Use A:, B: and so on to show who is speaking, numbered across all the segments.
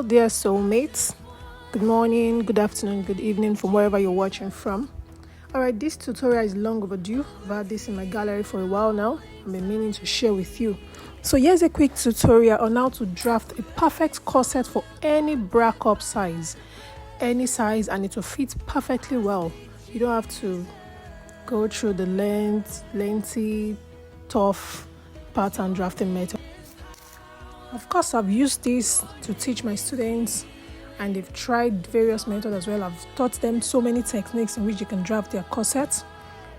A: Hello dear soulmates, good morning, good afternoon, good evening from wherever you're watching from. Alright, this tutorial is long overdue. I've had this in my gallery for a while now. I've been meaning to share with you. So here's a quick tutorial on how to draft a perfect corset for any bra cup size, any size, and it will fit perfectly well. You don't have to go through the lengthy, tough pattern drafting method. Of course, I've used this to teach my students, and they've tried various methods as well. I've taught them so many techniques in which they can draft their corsets,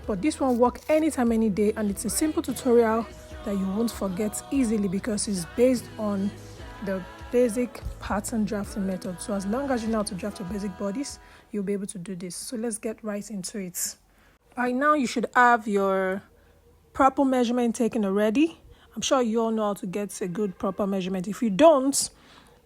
A: but this one works anytime, any day, and it's a simple tutorial that you won't forget easily because it's based on the basic pattern drafting method. So as long as you know how to draft your basic bodies, you'll be able to do this. So let's get right into it. By now, you should have your proper measurement taken already. I'm sure you all know how to get a good proper measurement. If you don't,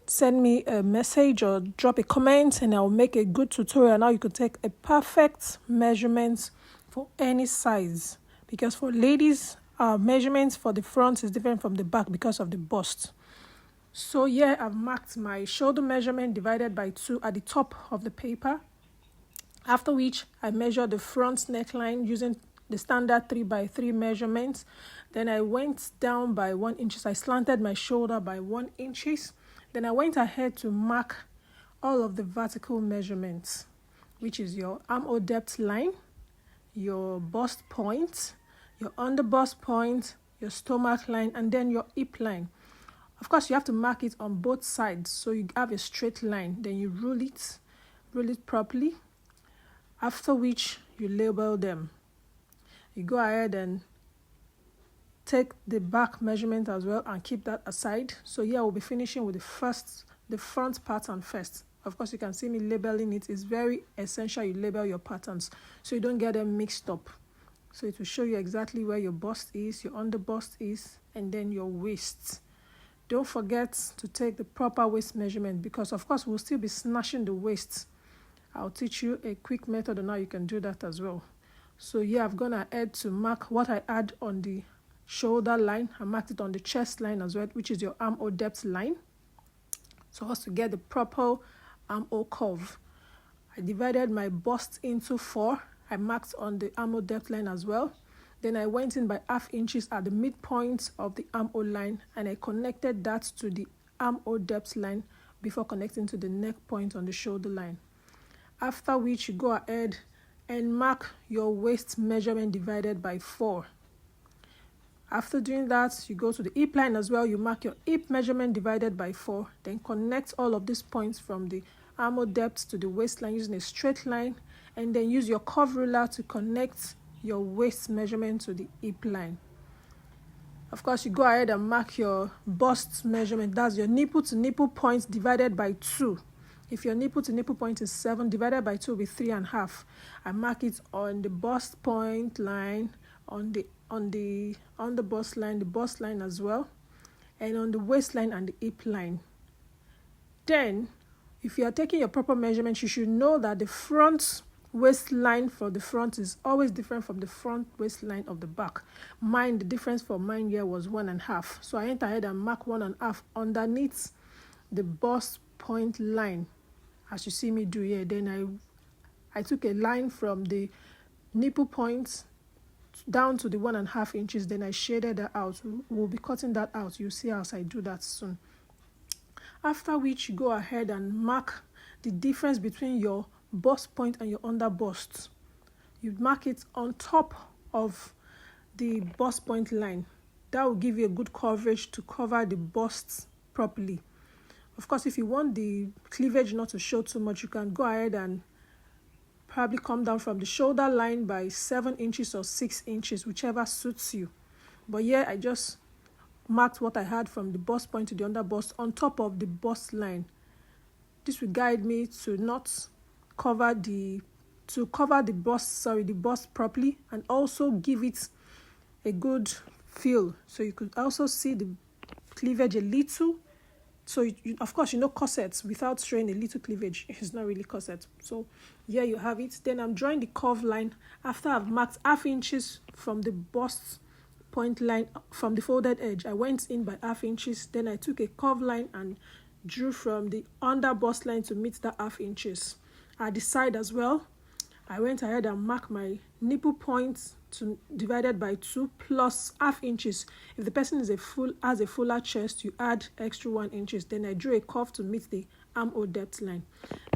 A: send me a message or drop a comment and I'll make a good tutorial. Now you could take a perfect measurement for any size. Because for ladies, measurements for the front is different from the back because of the bust. So yeah, I've marked my shoulder measurement divided by 2 at the top of the paper. After which, I measure the front neckline using the standard 3x3 measurements. Then I went down by 1 inch. I slanted my shoulder by 1 inch. Then I went ahead to mark all of the vertical measurements, which is your armhole depth line, your bust point, your under bust point, your stomach line, and then your hip line. Of course, you have to mark it on both sides so you have a straight line. Then you rule it properly. After which, you label them. You go ahead and take the back measurement as well and keep that aside. So here we'll be finishing with the front pattern first. Of course, you can see me labeling it. It's very essential you label your patterns so you don't get them mixed up. So it will show you exactly where your bust is, your under bust is, and then your waist. Don't forget to take the proper waist measurement because of course we'll still be snatching the waist. I'll teach you a quick method on how you can do that as well. So yeah, I've gone ahead to mark what I add on the shoulder line. I marked it on the chest line as well, which is your armhole depth line. So as to get the proper armhole curve, I divided my bust into 4. I marked on the armhole depth line as well. Then I went in by ½ inches at the midpoint of the armhole line and I connected that to the armhole depth line before connecting to the neck point on the shoulder line. After which you go ahead and mark your waist measurement divided by 4. After doing that, you go to the hip line as well. You mark your hip measurement divided by 4. Then connect all of these points from the armhole depth to the waistline using a straight line. And then use your curve ruler to connect your waist measurement to the hip line. Of course, you go ahead and mark your bust measurement. That's your nipple to nipple point divided by 2. If your nipple to nipple point is 7, divided by 2 will be 3.5. I mark it on the bust point line, on the bust line, the bust line as well, and on the waistline and the hip line. Then, if you are taking your proper measurement, you should know that the front waistline for the front is always different from the front waistline of the back. The difference for mine here was 1.5. So I went ahead and mark 1.5 underneath the bust point line, as you see me do here. Then I took a line from the nipple point down to the 1.5 inches. Then I shaded that out. We'll be cutting that out. You'll see as I do that soon. After which, you go ahead and mark the difference between your bust point and your under bust. You mark it on top of the bust point line. That will give you a good coverage to cover the bust properly. Of course, if you want the cleavage not to show too much, you can go ahead and probably come down from the shoulder line by 7 inches or 6 inches, whichever suits you. But yeah, I just marked what I had from the bust point to the under bust on top of the bust line. This will guide me to not cover the bust properly, and also give it a good feel. So you could also see the cleavage a little. So of course, corsets without showing a little cleavage is not really corset. So here you have it. Then I'm drawing the curve line after I've marked ½ inches from the bust point line from the folded edge. I went in by ½ inches. Then I took a curve line and drew from the under bust line to meet that 1/2 inches. At the side as well, I went ahead and marked my nipple point to divided by 2 plus 1/2 inches. If the person has a fuller chest, you add extra 1 inches. Then I drew a curve to meet the armhole depth line.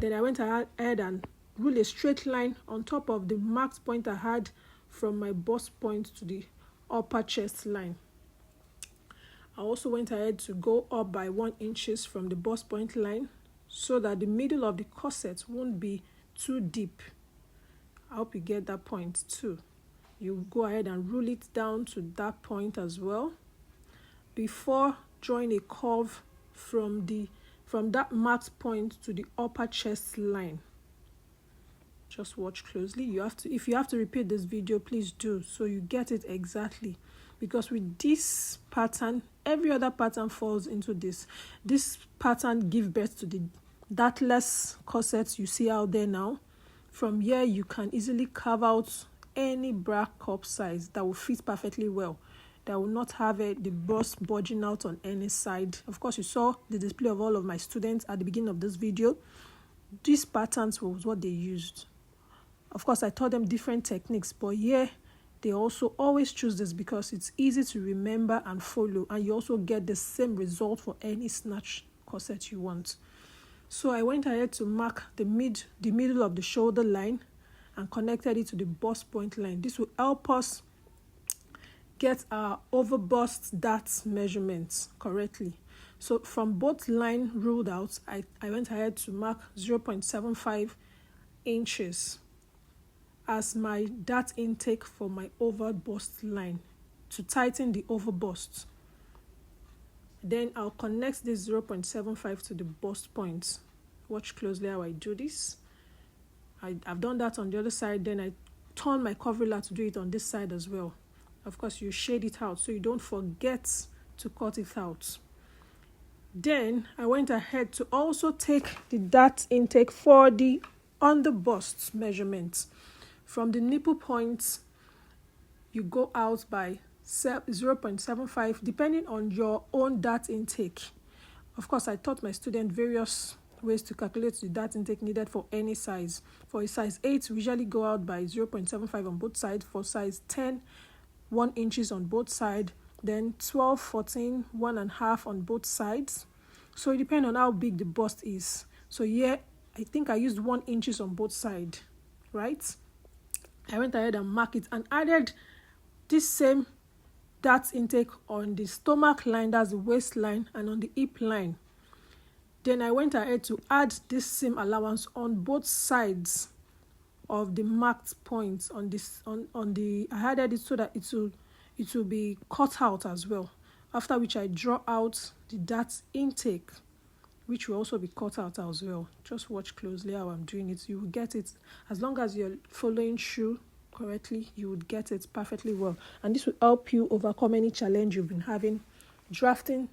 A: Then I went ahead and ruled a straight line on top of the marked point I had from my bust point to the upper chest line. I also went ahead to go up by 1 inches from the bust point line so that the middle of the corset won't be too deep. I hope you get that point too. You go ahead and rule it down to that point as well before drawing a curve from that marked point to the upper chest line. Just watch closely. If you have to repeat this video, please do so you get it exactly, because with this pattern, every other pattern falls into this. This pattern gives birth to the dartless corsets you see out there now. From here, you can easily carve out any bra cup size that will fit perfectly well, that will not have the bust bulging out on any side. Of course, you saw the display of all of my students at the beginning of this video. These patterns was what they used. Of course, I taught them different techniques, but here they also always choose this because it's easy to remember and follow, and you also get the same result for any snatch corset you want. So I went ahead to mark the middle of the shoulder line and connected it to the bust point line. This will help us get our over bust dart measurements correctly. So from both line ruled out, I went ahead to mark 0.75 inches as my dart intake for my over bust line to tighten the over bust. Then I'll connect this 0.75 to the bust point. Watch closely how I do this. I've done that on the other side. Then I turn my cover to do it on this side as well. Of course, you shade it out so you don't forget to cut it out. Then I went ahead to also take the dart intake for the under bust measurement. From the nipple point, you go out by 0.75 depending on your own dart intake. Of course, I taught my students various ways to calculate the dart intake needed for any size. For a size 8, we usually go out by 0.75 on both sides. For size 10, 1 inches on both sides. Then 12, 14, 1.5 on both sides. So it depends on how big the bust is. So here, I think I used 1 inches on both sides, right? I went ahead and marked it and added this same dart intake on the stomach line, that's the waistline, and on the hip line. Then I went ahead to add this seam allowance on both sides of the marked points on the I added it so that it will be cut out as well. After which I draw out the dart intake, which will also be cut out as well. Just watch closely how I'm doing it. You will get it. As long as you're following through correctly, you would get it perfectly well. And this will help you overcome any challenge you've been having drafting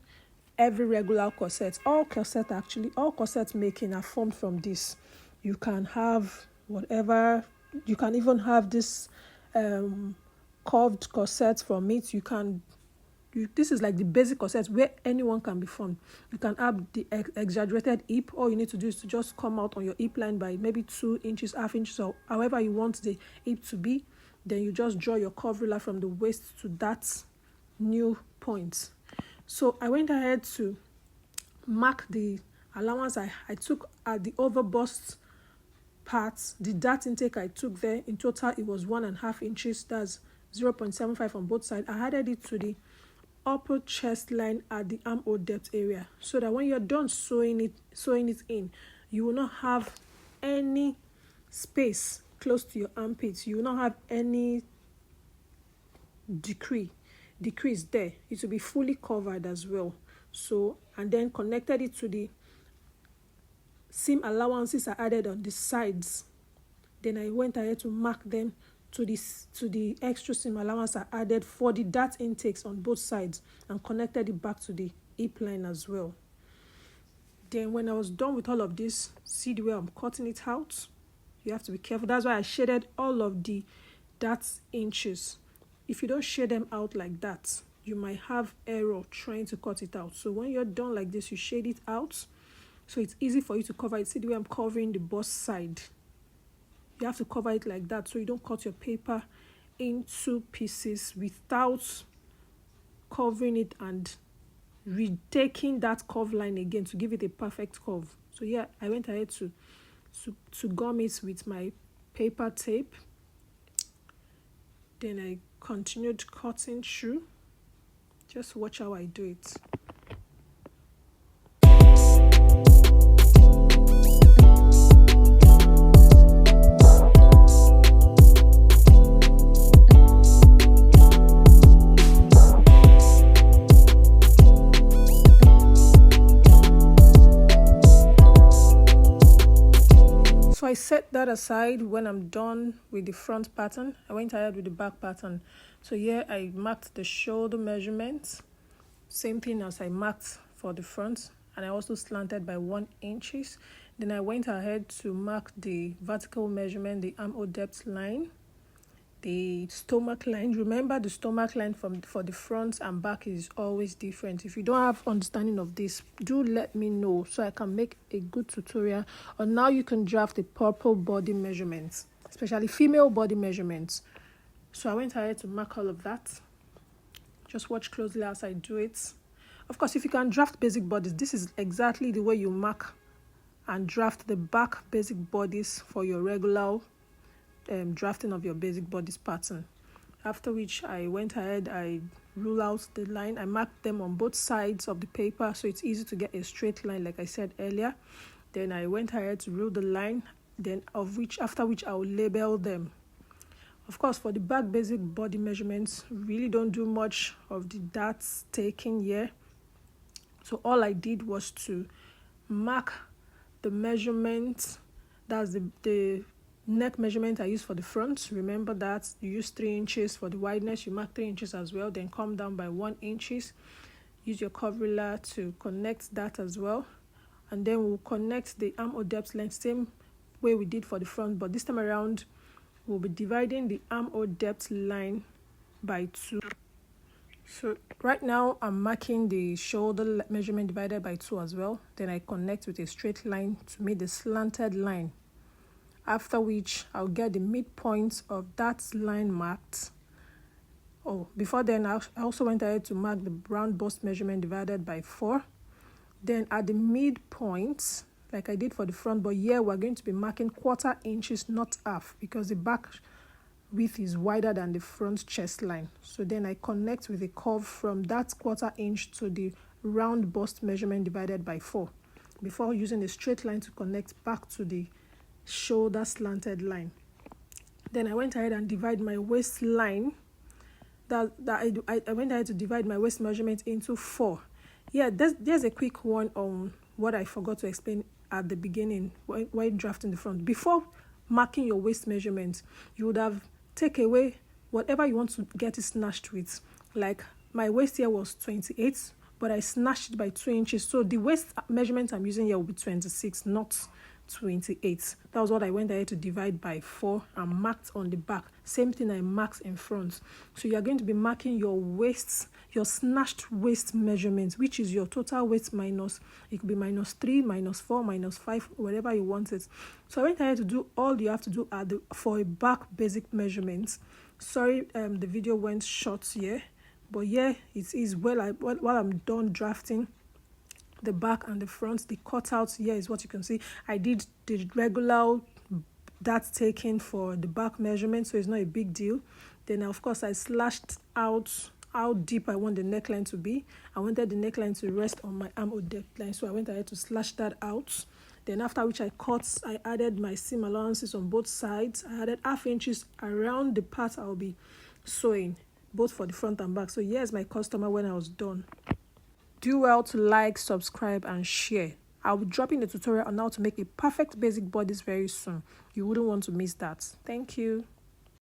A: every regular corset. All corset making are formed from this. You can have whatever. You can even have this curved corset from it. This is like the basic corset where anyone can be formed. You can have the exaggerated hip. All you need to do is to just come out on your hip line by maybe 2 inches, half inches, or however you want the hip to be. Then you just draw your curve ruler from the waist to that new point. So I went ahead to mark the allowance I took at the over bust part. The dart intake I took there, in total it was 1.5 inches. That's 0.75 on both sides. I added it to the upper chest line at the armhole depth area, so that when you're done sewing it in, you will not have any space close to your armpits. You will not have any decrease there. It will be fully covered as well. So, and then connected it to the seam allowances I added on the sides. Then I went ahead to mark them to the extra seam allowance I added for the dart intakes on both sides, and connected it back to the hip line as well. Then when I was done with all of this, see the way I'm cutting it out? You have to be careful. That's why I shaded all of the dart inches. If you don't shade them out like that, you might have error trying to cut it out. So when you're done like this, you shade it out. so it's easy for you to cover it. See the way I'm covering the bust side? You have to cover it like that so you don't cut your paper into pieces without covering it and retaking that curve line again to give it a perfect curve. So yeah, I went ahead to gum it with my paper tape. Then I continued cutting through. Just watch how I do it. So I set that aside. When I'm done with the front pattern, I went ahead with the back pattern. So here I marked the shoulder measurements, same thing as I marked for the front, and I also slanted by 1 inch. Then I went ahead to mark the vertical measurement, the armhole depth line, the stomach line. Remember, the stomach line for the front and back is always different. If you don't have understanding of this, do let me know so I can make a good tutorial on now you can draft the proper body measurements, especially female body measurements. So I went ahead to mark all of that. Just watch closely as I do it. Of course, if you can draft basic bodies, this is exactly the way you mark and draft the back basic bodies for your regular drafting of your basic bodies pattern. After which I went ahead, I rule out the line. I marked them on both sides of the paper so it's easy to get a straight line like I said earlier. Then I went ahead to rule the line, then after which I will label them. Of course, for the back basic body measurements, really don't do much of the darts taking here. So all I did was to mark the measurement. That's the neck measurement I used for the front. Remember that you use 3 inches for the wideness. You mark 3 inches as well. Then come down by 1 inch. Use your curve ruler to connect that as well. And then we'll connect the armhole depth line same way we did for the front, but this time around we'll be dividing the armhole depth line by 2. So right now I'm marking the shoulder measurement divided by 2 as well. Then I connect with a straight line to make the slanted line. After which I'll get the midpoint of that line marked. Oh, before then I also went ahead to mark the round bust measurement divided by 4. Then at the midpoint, like I did for the front, but here we're going to be marking 1/4 inches, not half, because the back width is wider than the front chest line. So then I connect with a curve from that 1/4 inch to the round bust measurement divided by 4, before using a straight line to connect back to the shoulder slanted line. Then I went ahead and divide my waistline. I went ahead to divide my waist measurement into 4. Yeah, there's a quick one on what I forgot to explain at the beginning while drafting the front. Before marking your waist measurement, you would have taken away whatever you want to get it snatched with. Like my waist here was 28, but I snatched it by 2 inches. So the waist measurement I'm using here will be 26, not 28. That was what I went ahead to divide by 4 and marked on the back. Same thing I marked in front. So you're going to be marking your waist, your snatched waist measurement, which is your total waist minus, it could be -3, -4, -5, whatever you want it. So I went ahead to do all you have to do for a back basic measurement. Sorry, the video went short here, but yeah, it is while I'm done drafting the back and the front, the cutouts here is what you can see. I did the regular dart taking for the back measurement, so it's not a big deal. Then of course I slashed out how deep I want the neckline to be. I wanted the neckline to rest on my armhole depth line, so I went ahead to slash that out. Then after which I added my seam allowances on both sides. I added 1/2 inches around the part I'll be sewing, both for the front and back. So here's my customer when I was done. Do well to like, subscribe, and share. I'll be dropping the tutorial on how to make a perfect basic bodice very soon. You wouldn't want to miss that. Thank you.